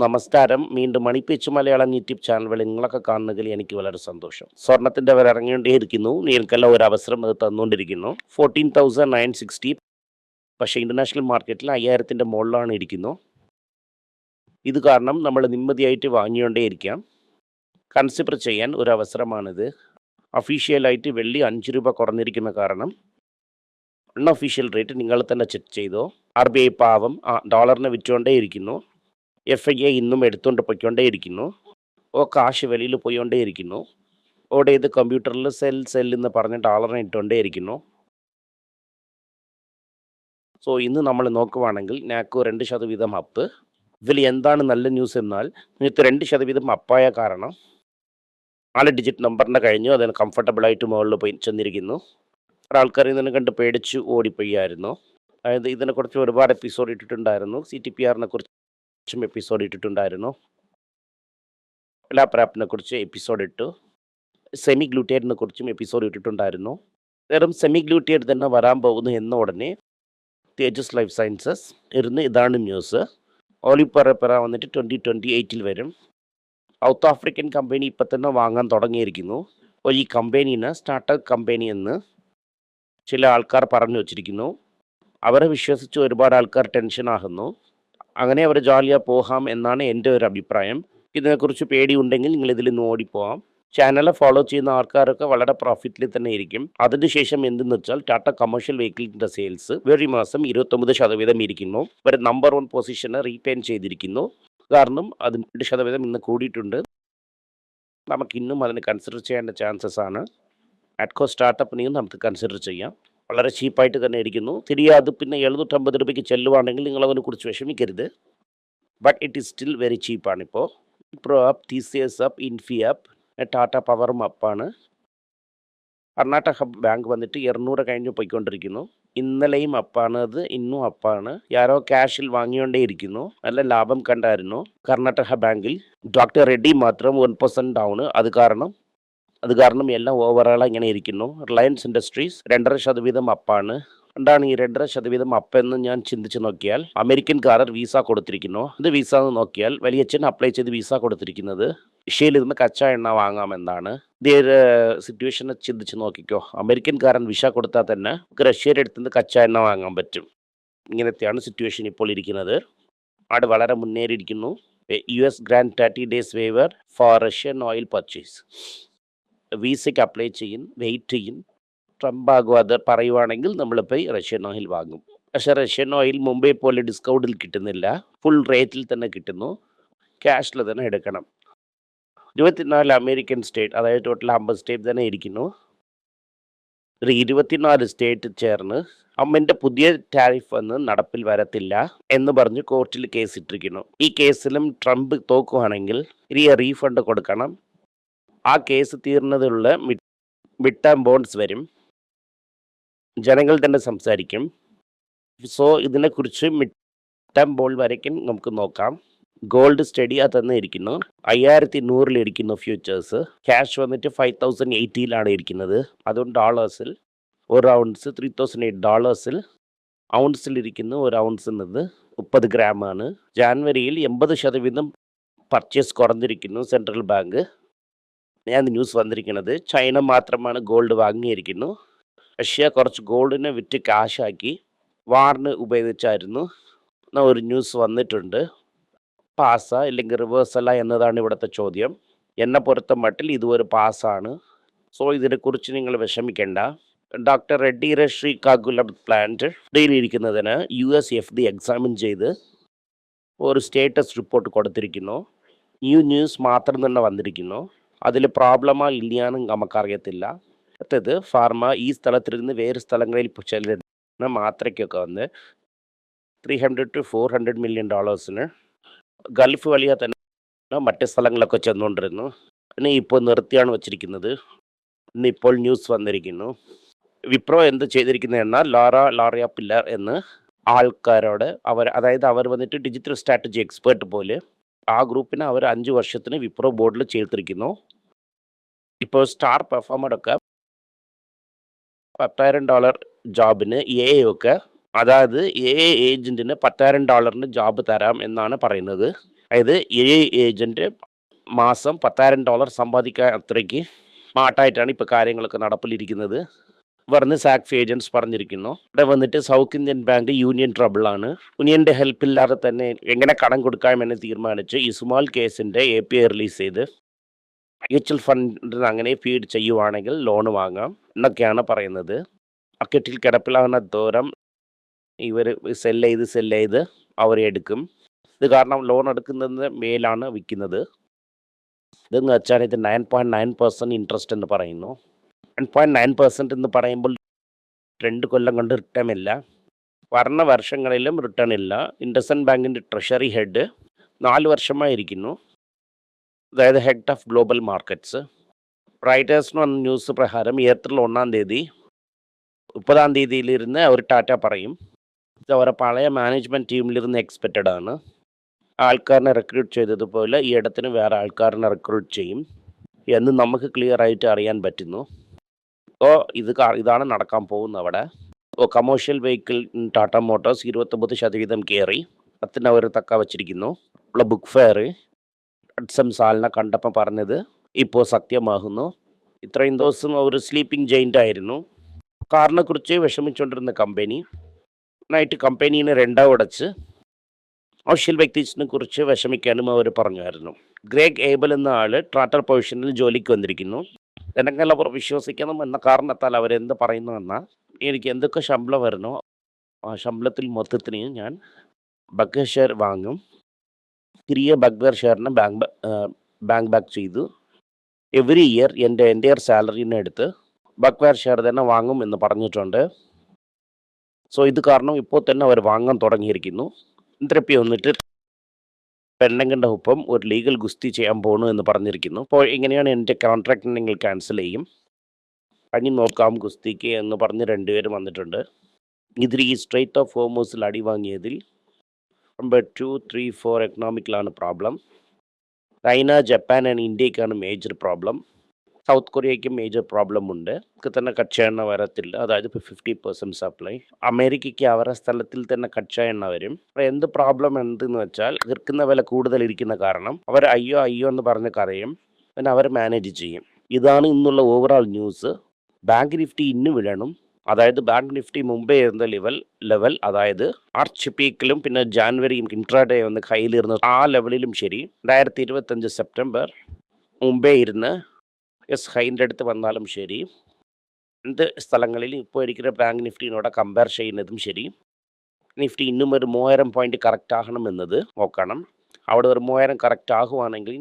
നമസ്കാരം. വീണ്ടും മണിപ്പിച്ച് Malayalam YouTube channel നിങ്ങളൊക്കെ കാണുന്നതിൽ എനിക്ക് വളരെ സന്തോഷം. സ്വർണത്തിന്റെ വില ഇറങ്ങിക്കൊണ്ടേയിരിക്കുന്നു. നിങ്ങൾക്കെല്ലാം ഒരു അവസരം അത് തന്നുകൊണ്ടിരിക്കുന്നു. 14,960. പക്ഷേ ഇന്റർനാഷണൽ മാർക്കറ്റിൽ 5,000ന്റെ മുകളിലാണ് ഇരിക്കുന്നു. ഇത് കാരണം നമ്മൾ നിമ്മതിയായിട്ട് വാങ്ങിക്കൊണ്ടേയിരിക്കാം. കൺസിഡർ ചെയ്യാൻ ഒരു അവസരമാണിത്. ഒഫീഷ്യലായിട്ട് വെള്ളി 5 രൂപ കുറഞ്ഞിരിക്കുന്ന കാരണം അൺഒഫീഷ്യൽ റേറ്റ് നിങ്ങൾ തന്നെ ചെക്ക് ചെയ്തോ. RBI പാവം ഡോളറിനെ വിറ്റുകൊണ്ടേയിരിക്കുന്നു. FIA ഇന്നും എടുത്തുകൊണ്ട് പോയിക്കൊണ്ടേയിരിക്കുന്നു. കാശ് വെളിയിൽ പോയിക്കൊണ്ടേയിരിക്കുന്നു. ഇത് കമ്പ്യൂട്ടറിൽ സെൽ എന്ന് പറഞ്ഞ് ഡോളറിനെ ഇട്ടുകൊണ്ടേയിരിക്കുന്നു. ഇന്ന് നമ്മൾ നോക്കുവാണെങ്കിൽ നാക്കോ 2% അപ്പ്. ഇതിൽ എന്താണ് നല്ല ന്യൂസ് എന്നാൽ ഇന്നത്തെ 2% അപ്പായ കാരണം 4 ഡിജിറ്റ് നമ്പറിൻ്റെ കഴിഞ്ഞു. അതിന് കംഫർട്ടബിളായിട്ട് മുകളിൽ പോയി ചെന്നിരിക്കുന്നു. ഒരാൾക്കാർ ഇതിനെ കണ്ട് പേടിച്ച് ഓടിപ്പോയായിരുന്നു. അതായത് ഇതിനെക്കുറിച്ച് ഒരുപാട് എപ്പിസോഡ് ഇട്ടിട്ടുണ്ടായിരുന്നു. CTPRനെ കുറിച്ചും എപ്പിസോഡ് ഇട്ടിട്ടുണ്ടായിരുന്നു. ലാപ്രാപ്പിനെ കുറിച്ച് എപ്പിസോഡ് ഇട്ടു. സെമി ഗ്ലൂട്ടേറ്റിനെ കുറിച്ചും എപ്പിസോഡ് ഇട്ടിട്ടുണ്ടായിരുന്നു. വെറും സെമി ഗ്ലൂട്ടേറ്റ് തന്നെ വരാൻ പോകുന്നു എന്ന ഉടനെ തേജസ് ലൈഫ് സയൻസസ് ഇതാണ് ന്യൂസ്. ഓലിപ്പറ വന്നിട്ട് 2028 വരും. സൗത്ത് ആഫ്രിക്കൻ കമ്പനി ഇപ്പം തന്നെ വാങ്ങാൻ തുടങ്ങിയിരിക്കുന്നു. ഈ കമ്പനീനെ സ്റ്റാർട്ടപ്പ് കമ്പനി എന്ന് ചില ആൾക്കാർ പറഞ്ഞു വച്ചിരിക്കുന്നു. അവരെ വിശ്വസിച്ച് ഒരുപാട് ആൾക്കാർ ടെൻഷനാകുന്നു. അങ്ങനെ അവർ ജോലിயாக പോകാം എന്നാണ് എൻ്റെ ഒരു അഭിപ്രായം. ഇതിനെക്കുറിച്ച് പേടിയുണ്ടെങ്കിൽ നിങ്ങൾ ഇതിൽ നിന്ന് ഓടിപ്പോവാം. ചാനൽ ഫോളോ ചെയ്യുന്ന ആൾക്കാരൊക്കെ വളരെ പ്രോഫിറ്റിൽ തന്നെ ഇരിക്കും. അതിനുശേഷം എന്തെന്ന് വെച്ചാൽ ടാറ്റ കമേഴ്ഷ്യൽ വെഹിക്കിളിൻ്റെ സെയിൽസ് ഈ മാസം 29% ഇരിക്കുന്നു. ഒരു നമ്പർ 1 പൊസിഷനെ റീറ്റെയിൻ ചെയ്തിരിക്കുന്നു. കാരണം അത് 2% ഇന്ന് കൂടിയിട്ടുണ്ട്. നമുക്ക് ഇന്നും അതിന് കൺസിഡർ ചെയ്യേണ്ട ചാൻസസ് ആണ്. അഡ്കോ സ്റ്റാർട്ടപ്പിനെയും നമുക്ക് കൺസിഡർ ചെയ്യാം. വളരെ ചീപ്പായിട്ട് തന്നെ ഇരിക്കുന്നു. തിരിയാതെ പിന്നെ 750 രൂപയ്ക്ക് ചെല്ലുവാണെങ്കിൽ നിങ്ങൾ അതിനെക്കുറിച്ച് വിഷമിക്കരുത്. But it is still very ചീപ്പാണിപ്പോൾ. Pro up, TCS up, Infy up, Tata പവറും അപ്പാണ്. കർണാടക ബാങ്ക് വന്നിട്ട് 200 കഴിഞ്ഞ് പോയിക്കൊണ്ടിരിക്കുന്നു. ഇന്നലെയും അപ്പാണ്, അത് ഇന്നും അപ്പാണ്. ആരോ ക്യാഷിൽ വാങ്ങിക്കൊണ്ടേയിരിക്കുന്നു. നല്ല ലാഭം കണ്ടായിരുന്നു കർണാടക ബാങ്കിൽ. ഡോക്ടർ റെഡ്ഡി മാത്രം 1% ഡൗൺ. അത് കാരണം എല്ലാം ഓവറോൾ ഇങ്ങനെ ഇരിക്കുന്നു. റിലയൻസ് ഇൻഡസ്ട്രീസ് 2.5% അപ്പാണ്. എന്താണ് ഈ 2.5% അപ്പെന്ന് ഞാൻ ചിന്തിച്ച് നോക്കിയാൽ അമേരിക്കൻകാരർ വിസ കൊടുത്തിരിക്കുന്നു. ഇത് വിസ എന്ന് നോക്കിയാൽ വലിയച്ഛൻ അപ്ലൈ ചെയ്ത് വിസ കൊടുത്തിരിക്കുന്നത് റഷ്യയിൽ നിന്ന് കച്ച എണ്ണ വാങ്ങാമെന്നാണ്. ഇതേ സിറ്റുവേഷനെ ചിന്തിച്ച് നോക്കിക്കോ. അമേരിക്കൻകാരൻ വിസ കൊടുത്താൽ തന്നെ റഷ്യയുടെ അടുത്ത് നിന്ന് കച്ച എണ്ണ വാങ്ങാൻ പറ്റും. ഇങ്ങനത്തെയാണ് സിറ്റുവേഷൻ ഇപ്പോൾ ഇരിക്കുന്നത്. അവിടെ വളരെ മുന്നേറിയിരിക്കുന്നു. US grant 30 days waiver for Russian oil purchase. വിസയ്ക്ക് അപ്ലൈ വെയിറ്റ് ചെയ്യും. ട്രംപ് ആകും പറയുവാണെങ്കിൽ നമ്മളിപ്പോൾ റഷ്യൻ ഓയിൽ വാങ്ങും. പക്ഷേ റഷ്യൻ ഓയിൽ മുംബൈ പോലെ ഡിസ്കൗണ്ടിൽ കിട്ടുന്നില്ല. ഫുൾ റേറ്റിൽ തന്നെ കിട്ടുന്നു. ക്യാഷിൽ തന്നെ എടുക്കണം. 24 അമേരിക്കൻ സ്റ്റേറ്റ്, അതായത് ടോട്ടൽ 50 സ്റ്റേറ്റ് തന്നെ ഇരിക്കുന്നു. 24 സ്റ്റേറ്റ് ചേർന്ന് അമ്മൻ്റെ പുതിയ ടാരിഫ് ഒന്നും നടപ്പിൽ വരത്തില്ല എന്ന് പറഞ്ഞ് കോർട്ടിൽ കേസ് ഇട്ടിരിക്കുന്നു. ഈ കേസിലും ട്രംപ് തോക്കുവാണെങ്കിൽ റീഫണ്ട് കൊടുക്കണം. ആ കേസ് തീർന്നതിലുള്ള മിഡ് ടേം ബോൺസ് വരും. ജനങ്ങൾ തന്നെ സംസാരിക്കും. ഇതിനെക്കുറിച്ച് മിഡ് ടേം ബോൾ വരയ്ക്കും നമുക്ക് നോക്കാം. ഗോൾഡ് സ്റ്റഡി അത് തന്നെ ഇരിക്കുന്നു. 5100 ഇരിക്കുന്നു ഫ്യൂച്ചേഴ്സ്. ക്യാഷ് വന്നിട്ട് 5080 ഇരിക്കുന്നത്. അതും ഡോളേഴ്സിൽ ഒരു ഔൺസ് $3008. ഔൺസിൽ ഇരിക്കുന്നു. ഒരു ഔൺസ് എന്നത് 30 ഗ്രാമാണ്. ജാനുവരിയിൽ 80% പർച്ചേസ് കുറഞ്ഞിരിക്കുന്നു സെൻട്രൽ ബാങ്ക്. ഞാൻ ന്യൂസ് വന്നിരിക്കുന്നത് ചൈന മാത്രമാണ് ഗോൾഡ് വാങ്ങിയിരിക്കുന്നു. റഷ്യ കുറച്ച് ഗോൾഡിനെ വിറ്റ് കാശാക്കി വാറിന് ഉപയോഗിച്ചായിരുന്നു ഒരു ന്യൂസ് വന്നിട്ടുണ്ട്. പാസ്സാ ഇല്ലെങ്കിൽ റിവേഴ്സല്ല എന്നതാണ് ഇവിടുത്തെ ചോദ്യം. എന്നെ പൊറുത്ത മട്ടിൽ ഇതൊരു പാസ്സാണ്. ഇതിനെക്കുറിച്ച് നിങ്ങൾ വിഷമിക്കേണ്ട. ഡോക്ടർ റെഡ്ഡിയുടെ ശ്രീകാകുലം പ്ലാന്റ് ഇരിക്കുന്നതിന് US FD എക്സാമിൻ ചെയ്ത് ഒരു സ്റ്റേറ്റസ് റിപ്പോർട്ട് കൊടുത്തിരിക്കുന്നു. ന്യൂസ് മാത്രം തന്നെ വന്നിരിക്കുന്നു. അതിൽ പ്രോബ്ലമാ ഇല്ലയാന്ന് നമുക്കറിയത്തില്ല. അടുത്തത് ഫാർമ ഈ സ്ഥലത്തിൽ നിന്ന് വേറെ സ്ഥലങ്ങളിൽ ചെല്ലുന്ന മാത്രയ്ക്കൊക്കെ വന്ന് $300 to $400 million ഗൾഫ് വഴിയാ തന്നെ മറ്റ് സ്ഥലങ്ങളിലൊക്കെ ചെന്നുകൊണ്ടിരുന്നു. പിന്നെ ഇപ്പോൾ നിർത്തിയാണ് വച്ചിരിക്കുന്നത്. ഇപ്പോൾ ന്യൂസ് വന്നിരിക്കുന്നു. വിപ്രോ എന്ത് ചെയ്തിരിക്കുന്നത് എന്നാൽ ലോറിയ പില്ലർ എന്ന് ആൾക്കാരോട് അവർ വന്നിട്ട് ഡിജിറ്റൽ സ്ട്രാറ്റജി എക്സ്പേർട്ട് പോലെ ആ ഗ്രൂപ്പിനെ അവർ 5 വർഷത്തിന് വിപ്രോ ബോർഡിൽ ചേർത്തിരിക്കുന്നു. ഇപ്പോൾ സ്റ്റാർ പെർഫോമറൊക്കെ $10,000 ജോബിന് ഒക്കെ, അതായത് ഏജന്റിന് $10,000 ജോബ് തരാം എന്നാണ് പറയുന്നത്. അതായത് ഏജൻറ്റ് മാസം $10,000 സമ്പാദിക്കാൻ അത്രയ്ക്ക് സ്മാർട്ടായിട്ടാണ് ഇപ്പോൾ കാര്യങ്ങളൊക്കെ നടപ്പിലിരിക്കുന്നത് പറഞ്ഞ് സാക്സ് ഏജൻറ്റ്സ് പറഞ്ഞിരിക്കുന്നു. ഇവിടെ വന്നിട്ട് സൗത്ത് ഇന്ത്യൻ ബാങ്ക് യൂണിയൻ ട്രബിളാണ്. യൂണിയൻ്റെ ഹെൽപ്പ് ഇല്ലാതെ തന്നെ എങ്ങനെ കടം കൊടുക്കാമെന്ന് തീരുമാനിച്ച് ഈ സ്മാൾ കേസിൻ്റെ API റിലീസ് ചെയ്ത് മ്യൂച്വൽ ഫണ്ടിന് അങ്ങനെ ഫീഡ് ചെയ്യുവാണെങ്കിൽ ലോൺ വാങ്ങാം എന്നൊക്കെയാണ് പറയുന്നത്. മാർക്കറ്റിൽ കിടപ്പിലാകുന്ന ദൂരം ഇവർ സെല്ല് ചെയ്ത് അവരെ എടുക്കും. ഇത് കാരണം ലോൺ എടുക്കുന്നതിന് മേലാണ് വിൽക്കുന്നത്. ഇതെന്ന് വെച്ചാൽ ഇത് 9.9% ഇൻട്രസ്റ്റ് എന്ന് പറയുന്നു. 9.9% എന്ന് പറയുമ്പോൾ 2 കൊല്ലം കൊണ്ട് റിട്ടേൺ ഇല്ല, വരുന്ന വർഷങ്ങളിലും റിട്ടേൺ ഇല്ല. ഇൻഡസ്ഇൻഡ് ബാങ്കിൻ്റെ ട്രഷറി ഹെഡ് 4 വർഷമായിരിക്കുന്നു, അതായത് ഹെഡ് ഓഫ് ഗ്ലോബൽ മാർക്കറ്റ്സ്. റൈറ്റേഴ്സിന് വന്ന ന്യൂസ് പ്രകാരം ഏപ്രിൽ 1-ാം തീയതി 30-ാം തീയതിയിലിരുന്ന് അവർ ടാറ്റ പറയും. ഇത് അവരുടെ പഴയ മാനേജ്മെൻറ്റ് ടീമിലിരുന്ന് എക്സ്പെക്റ്റഡ് ആണ്. ആൾക്കാരനെ റിക്രൂട്ട് ചെയ്തതുപോലെ ഈ ഇടത്തിന് വേറെ ആൾക്കാരനെ റിക്രൂട്ട് ചെയ്യും എന്ന് നമുക്ക് ക്ലിയർ ആയിട്ട് അറിയാൻ പറ്റുന്നു. അപ്പോൾ ഇതാണ് നടക്കാൻ പോകുന്നത് അവിടെ. കമേഴ്ഷ്യൽ വെഹിക്കിൾ ടാറ്റ മോട്ടോഴ്സ് 29% കയറി, 10 അവർ തക്ക വച്ചിരിക്കുന്നു. ഉള്ള ബുക്ക് ഫെയർ സാലിനെ കണ്ടപ്പോൾ പറഞ്ഞത് ഇപ്പോൾ സത്യമാകുന്നു. ഇത്രയും ദിവസം അവർ സ്ലീപ്പിംഗ് ജെയിൻ്റ് ആയിരുന്നു. കാറിനെക്കുറിച്ച് വിഷമിച്ചുകൊണ്ടിരുന്ന കമ്പനി നൈറ്റ് കമ്പനീനെ 2 ഉടച്ച് കമേഴ്ഷ്യൽ വെഹിക്കിൾസിനെ കുറിച്ച് വിഷമിക്കാനും അവർ പറഞ്ഞായിരുന്നു. ഗ്രേഗ് ഏബൽ എന്ന ആൾ ട്രാറ്റർ പൊസിഷനിൽ ജോലിക്ക് വന്നിരിക്കുന്നു. ജനങ്ങളെ വിശ്വസിക്കണം എന്ന കാരണത്താൽ അവരെന്ത് പറയുന്നു എന്നാൽ, എനിക്ക് എന്തൊക്കെ ശമ്പളം വരുന്നോ ആ ശമ്പളത്തിൽ മൊത്തത്തിന് ഞാൻ ബഗ്വെയർ ഷെയർ വാങ്ങും. തിരികെ ബഗ്വെയർ ഷെയറിനെ ബാങ്ക് ബാക്ക് ചെയ്തു എവറി ഇയർ എൻ്റെ എൻ്റെയർ സാലറിനെ എടുത്ത് ബഗ്വെയർ ഷെയർ തന്നെ വാങ്ങും എന്ന് പറഞ്ഞിട്ടുണ്ട്. സോ ഇത് കാരണം ഇപ്പോൾ തന്നെ അവർ വാങ്ങാൻ തുടങ്ങിയിരിക്കുന്നു. ഇന്ദ്രപ്പി വന്നിട്ട് പെണ്ണുങ്ങളുടെ ഒപ്പം ഒരു ലീഗൽ ഗുസ്തി ചെയ്യാൻ പോകണു എന്ന് പറഞ്ഞിരിക്കുന്നു. അപ്പോൾ എങ്ങനെയാണ് എൻ്റെ കോൺട്രാക്ട് നിങ്ങൾ ക്യാൻസൽ ചെയ്യും, പണി നോക്കാം ഗുസ്തിക്ക് എന്ന് പറഞ്ഞ് 2 പേര് വന്നിട്ടുണ്ട്. ഇതിൽ ഈ സ്ട്രെയ്റ്റ് ഓഫ് ഹോർമൂസിൽ അടി വാങ്ങിയതിൽ നമ്പർ 2, 3, 4 എക്കണോമിക്കിലാണ് പ്രോബ്ലം. ചൈന, ജപ്പാൻ ആൻഡ് ഇന്ത്യക്കാണ് മേജർ പ്രോബ്ലം. സൗത്ത് കൊറിയയ്ക്ക് മേജർ പ്രോബ്ലം ഉണ്ട്. തന്നെ കച്ച എണ്ണ വരത്തില്ല, അതായത് ഇപ്പോൾ 50% സപ്ലൈ. അമേരിക്കയ്ക്ക് അവരുടെ സ്ഥലത്തിൽ തന്നെ കച്ച എണ്ണ വരും. എന്ത് പ്രോബ്ലം എന്തെന്ന് വെച്ചാൽ വിൽക്കുന്ന വില കൂടുതൽ ഇരിക്കുന്ന കാരണം അവർ അയ്യോ എന്ന് പറഞ്ഞ് കരയും, പിന്നെ അവർ മാനേജ് ചെയ്യും. ഇതാണ് ഇന്നുള്ള ഓവറോൾ ന്യൂസ്. ബാങ്ക് നിഫ്റ്റി ഇന്ന് വീഴണം, അതായത് ബാങ്ക് നിഫ്റ്റി മുമ്പേ ഇരുന്ന ലെവൽ അതായത് മാർച്ച് പീക്കിലും പിന്നെ ജാനുവരിയും ഇൻട്രാഡേ ഒന്ന് കയ്യിലിരുന്ന ആ ലെവലിലും ശരി, 2025 സെപ്റ്റംബർ മുമ്പേ ഇരുന്ന് ഹൈൻ്റെ അടുത്ത് വന്നാലും ശരി, എന്ത് സ്ഥലങ്ങളിൽ ഇപ്പോൾ ഇരിക്കുന്ന ബാങ്ക് നിഫ്റ്റിനോട് കമ്പയർ ചെയ്യുന്നതും ശരി, നിഫ്റ്റി ഇന്നും ഒരു 3000 പോയിന്റ് കറക്റ്റ് ആകണം എന്നത് നോക്കണം. അവിടെ ഒരു 3000 കറക്റ്റ് ആകുവാണെങ്കിൽ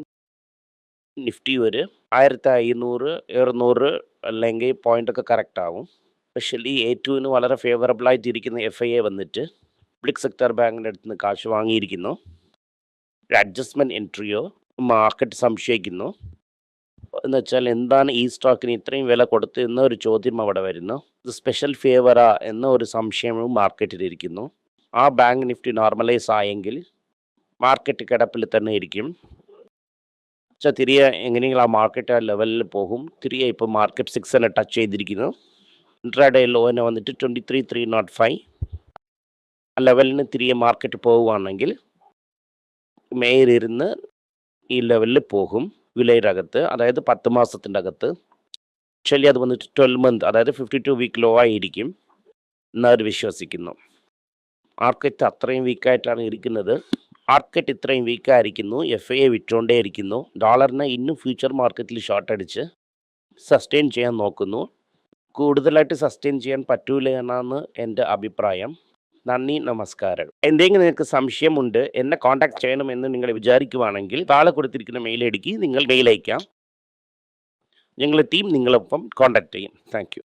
നിഫ്റ്റി ഒരു 1500, 200 അല്ലെങ്കിൽ പോയിൻ്റൊക്കെ കറക്റ്റ് ആകും. സ്പെഷ്യലി A2-ന് വളരെ ഫേവറബിളായിട്ടിരിക്കുന്ന FIA വന്നിട്ട് പബ്ലിക് സെക്ടർ ബാങ്കിൻ്റെ അടുത്ത് നിന്ന് കാശ് വാങ്ങിയിരിക്കുന്നു. ഒരു അഡ്ജസ്റ്റ്മെൻറ്റ് എൻട്രിയോ മാർക്കറ്റ് സംശയിക്കുന്നു. എന്ന് വെച്ചാൽ എന്താണ് ഈ സ്റ്റോക്കിന് ഇത്രയും വില കൊടുത്ത് എന്നൊരു ചോദ്യം അവിടെ വരുന്നു. ഇത് സ്പെഷ്യൽ ഫേവറാ എന്ന ഒരു സംശയവും മാർക്കറ്റിലിരിക്കുന്നു. ആ ബാങ്ക് നിഫ്റ്റി നോർമലൈസ് ആയെങ്കിൽ മാർക്കറ്റ് കിടപ്പിൽ തന്നെ ഇരിക്കും. പക്ഷേ തിരികെ എങ്ങനെയെങ്കിലും ആ മാർക്കറ്റ് ആ ലെവലിൽ പോകും. തിരികെ ഇപ്പോൾ മാർക്കറ്റ് 600 ടച്ച് ചെയ്തിരിക്കുന്നു. ഇൻട്രാഡേ ലോനെ വന്നിട്ട് 23,305 ആ ലെവലിന് തിരികെ മാർക്കറ്റ് പോവുകയാണെങ്കിൽ മേലിരുന്ന് ഈ ലെവലിൽ പോകും വിലയിലകത്ത്, അതായത് 10 മാസത്തിൻ്റെ അകത്ത്. ആക്ച്വലി അത് വന്നിട്ട് 12 മന്ത്, അതായത് 52 വീക്ക് ലോ ആയിരിക്കും എന്നവർ വിശ്വസിക്കുന്നു. മാർക്കറ്റ് അത്രയും വീക്കായിട്ടാണ് ഇരിക്കുന്നത്. മാർക്കറ്റ് ഇത്രയും വീക്കായിരിക്കുന്നു, FIA വിറ്റുകൊണ്ടേ ഇരിക്കുന്നു. ഡോളറിനെ ഇന്നും ഫ്യൂച്ചർ മാർക്കറ്റിൽ ഷോർട്ട് അടിച്ച് സസ്റ്റെയിൻ ചെയ്യാൻ നോക്കുന്നു. കൂടുതലായിട്ട് സസ്റ്റെയിൻ ചെയ്യാൻ പറ്റൂല എന്നാണ് എൻ്റെ അഭിപ്രായം. നന്ദി, നമസ്കാരം. എന്തെങ്കിലും നിങ്ങൾക്ക് സംശയമുണ്ട്, എന്നെ കോൺടാക്ട് ചെയ്യണമെന്ന് നിങ്ങൾ വിചാരിക്കുവാണെങ്കിൽ താഴെ കൊടുത്തിരിക്കുന്ന മെയിൽ ഐ ഡിക്ക് നിങ്ങൾ മെയിൽ അയക്കാം. ഞങ്ങളുടെ ടീം നിങ്ങളൊപ്പം കോൺടാക്ട് ചെയ്യും. Thank you.